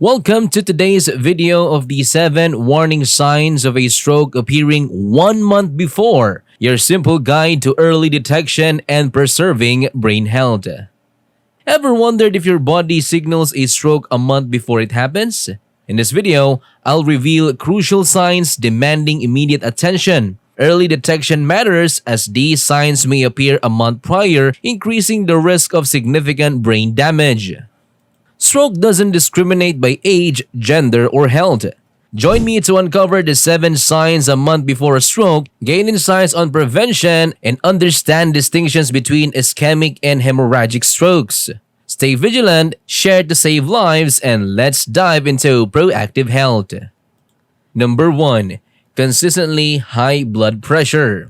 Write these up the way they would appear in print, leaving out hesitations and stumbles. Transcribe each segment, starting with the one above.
Welcome to today's video of the 7 warning signs of a stroke appearing 1 month before, your simple guide to early detection and preserving brain health. Ever wondered if your body signals a stroke a month before it happens? In this video, I'll reveal crucial signs demanding immediate attention. Early detection matters as these signs may appear a month prior, increasing the risk of significant brain damage. Stroke doesn't discriminate by age, gender, or health. Join me to uncover the 7 signs a month before a stroke, gain insights on prevention, and understand distinctions between ischemic and hemorrhagic strokes. Stay vigilant, share to save lives, and let's dive into proactive health. Number 1. Consistently high blood pressure.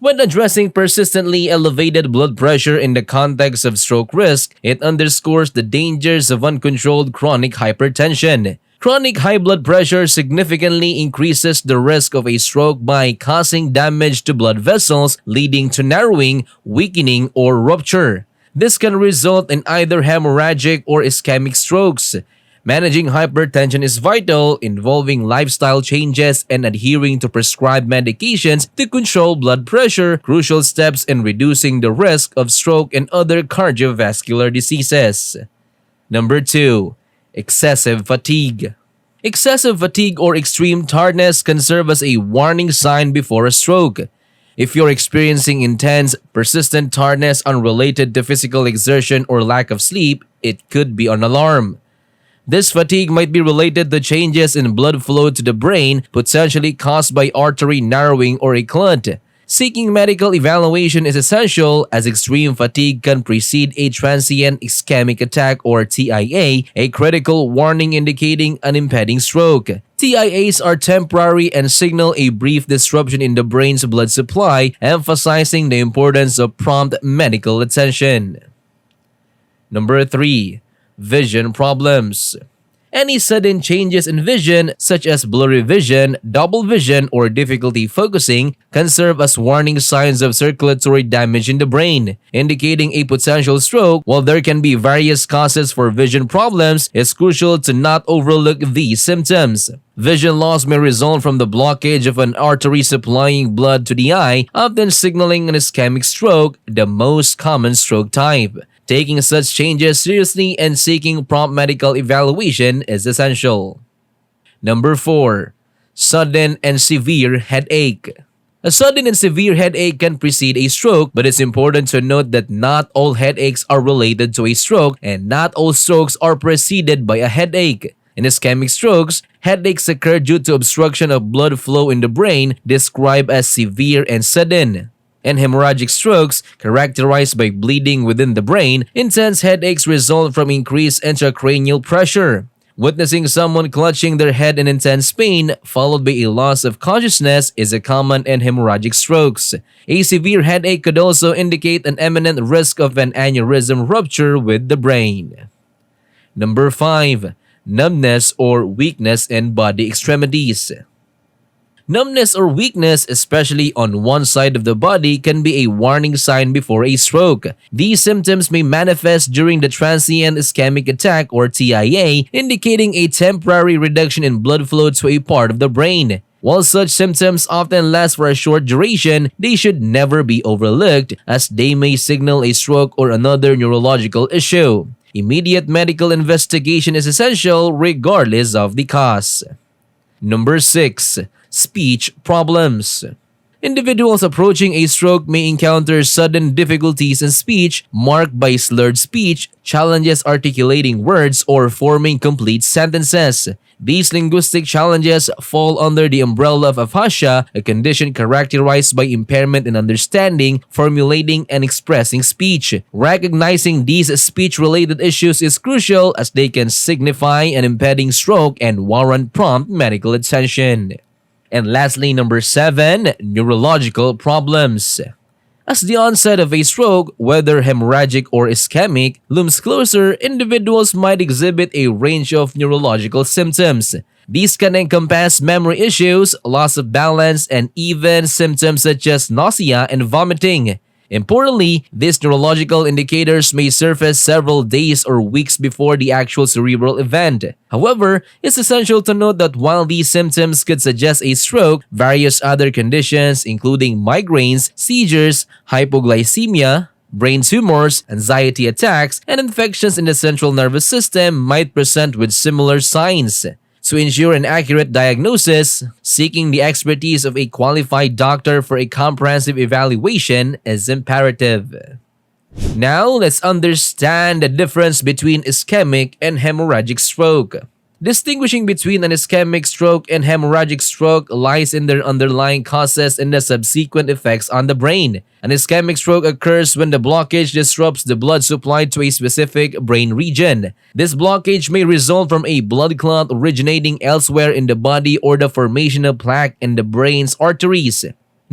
When addressing persistently elevated blood pressure in the context of stroke risk, it underscores the dangers of uncontrolled chronic hypertension. Chronic high blood pressure significantly increases the risk of a stroke by causing damage to blood vessels, leading to narrowing, weakening, or rupture. This can result in either hemorrhagic or ischemic strokes. Managing hypertension is vital, involving lifestyle changes and adhering to prescribed medications to control blood pressure, crucial steps in reducing the risk of stroke and other cardiovascular diseases. Number 2. Excessive fatigue. Excessive fatigue or extreme tiredness can serve as a warning sign before a stroke. If you're experiencing intense, persistent tiredness unrelated to physical exertion or lack of sleep, it could be an alarm. This fatigue might be related to changes in blood flow to the brain, potentially caused by artery narrowing or a clot. Seeking medical evaluation is essential as extreme fatigue can precede a transient ischemic attack or TIA, a critical warning indicating an impending stroke. TIAs are temporary and signal a brief disruption in the brain's blood supply, emphasizing the importance of prompt medical attention. Number 3. Vision problems. Any sudden changes in vision, such as blurry vision, double vision, or difficulty focusing, can serve as warning signs of circulatory damage in the brain, indicating a potential stroke. While there can be various causes for vision problems, it's crucial to not overlook these symptoms. Vision loss may result from the blockage of an artery supplying blood to the eye, often signaling an ischemic stroke, the most common stroke type. Taking such changes seriously and seeking prompt medical evaluation is essential. Number 4. Sudden and severe headache. A sudden and severe headache can precede a stroke, but it's important to note that not all headaches are related to a stroke and not all strokes are preceded by a headache. In ischemic strokes, headaches occur due to obstruction of blood flow in the brain, described as severe and sudden. In hemorrhagic strokes, characterized by bleeding within the brain, intense headaches result from increased intracranial pressure. Witnessing someone clutching their head in intense pain, followed by a loss of consciousness, is a common in hemorrhagic strokes. A severe headache could also indicate an imminent risk of an aneurysm rupture with the brain. Number 5. Numbness or weakness in body extremities. Numbness or weakness, especially on one side of the body, can be a warning sign before a stroke. These symptoms may manifest during the transient ischemic attack or TIA, indicating a temporary reduction in blood flow to a part of the brain. While such symptoms often last for a short duration, they should never be overlooked as they may signal a stroke or another neurological issue. Immediate medical investigation is essential regardless of the cause. Number 6. Speech problems. Individuals approaching a stroke may encounter sudden difficulties in speech marked by slurred speech, challenges articulating words, or forming complete sentences. These linguistic challenges fall under the umbrella of aphasia, a condition characterized by impairment in understanding, formulating, and expressing speech. Recognizing these speech-related issues is crucial as they can signify an impending stroke and warrant prompt medical attention. And lastly, number 7, neurological problems. As the onset of a stroke, whether hemorrhagic or ischemic, looms closer, individuals might exhibit a range of neurological symptoms. These can encompass memory issues, loss of balance, and even symptoms such as nausea and vomiting. Importantly, these neurological indicators may surface several days or weeks before the actual cerebral event. However, it's essential to note that while these symptoms could suggest a stroke, various other conditions including migraines, seizures, hypoglycemia, brain tumors, anxiety attacks, and infections in the central nervous system might present with similar signs. To ensure an accurate diagnosis, seeking the expertise of a qualified doctor for a comprehensive evaluation is imperative. Now, let's understand the difference between ischemic and hemorrhagic stroke. Distinguishing between an ischemic stroke and hemorrhagic stroke lies in their underlying causes and the subsequent effects on the brain. An ischemic stroke occurs when the blockage disrupts the blood supply to a specific brain region. This blockage may result from a blood clot originating elsewhere in the body or the formation of plaque in the brain's arteries.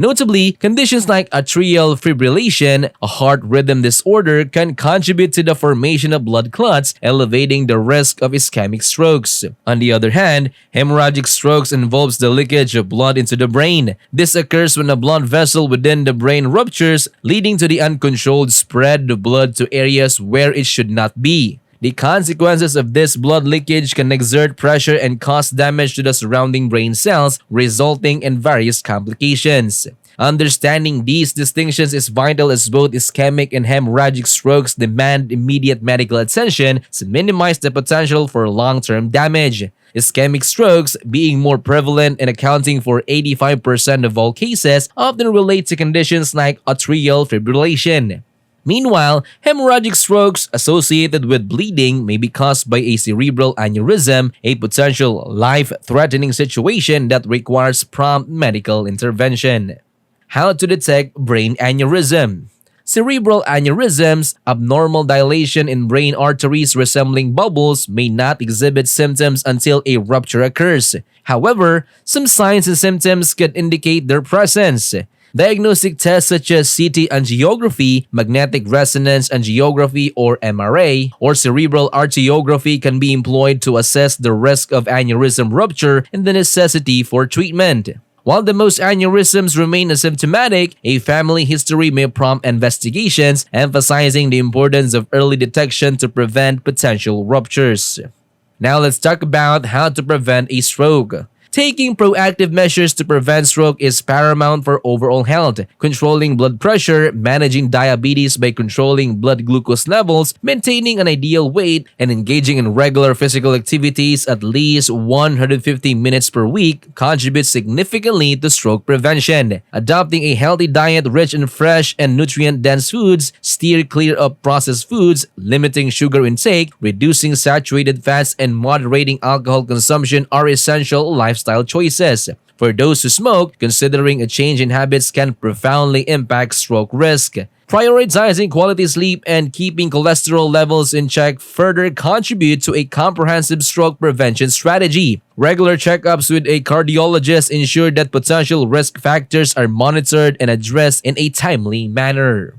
Notably, conditions like atrial fibrillation, a heart rhythm disorder, can contribute to the formation of blood clots, elevating the risk of ischemic strokes. On the other hand, hemorrhagic strokes involves the leakage of blood into the brain. This occurs when a blood vessel within the brain ruptures, leading to the uncontrolled spread of blood to areas where it should not be. The consequences of this blood leakage can exert pressure and cause damage to the surrounding brain cells, resulting in various complications. Understanding these distinctions is vital as both ischemic and hemorrhagic strokes demand immediate medical attention to minimize the potential for long-term damage. Ischemic strokes, being more prevalent and accounting for 85% of all cases, often relate to conditions like atrial fibrillation. Meanwhile, hemorrhagic strokes associated with bleeding may be caused by a cerebral aneurysm, a potential life-threatening situation that requires prompt medical intervention. How to detect brain aneurysm? Cerebral aneurysms, abnormal dilation in brain arteries resembling bubbles, may not exhibit symptoms until a rupture occurs. However, some signs and symptoms could indicate their presence. Diagnostic tests such as CT angiography, magnetic resonance angiography or MRA, or cerebral arteriography can be employed to assess the risk of aneurysm rupture and the necessity for treatment. While the most aneurysms remain asymptomatic, a family history may prompt investigations, emphasizing the importance of early detection to prevent potential ruptures. Now let's talk about how to prevent a stroke. Taking proactive measures to prevent stroke is paramount for overall health. Controlling blood pressure, managing diabetes by controlling blood glucose levels, maintaining an ideal weight, and engaging in regular physical activities at least 150 minutes per week contributes significantly to stroke prevention. Adopting a healthy diet rich in fresh and nutrient-dense foods, steer clear of processed foods, limiting sugar intake, reducing saturated fats, and moderating alcohol consumption are essential lifestyle choices. For those who smoke, considering a change in habits can profoundly impact stroke risk. Prioritizing quality sleep and keeping cholesterol levels in check further contribute to a comprehensive stroke prevention strategy. Regular checkups with a cardiologist ensure that potential risk factors are monitored and addressed in a timely manner.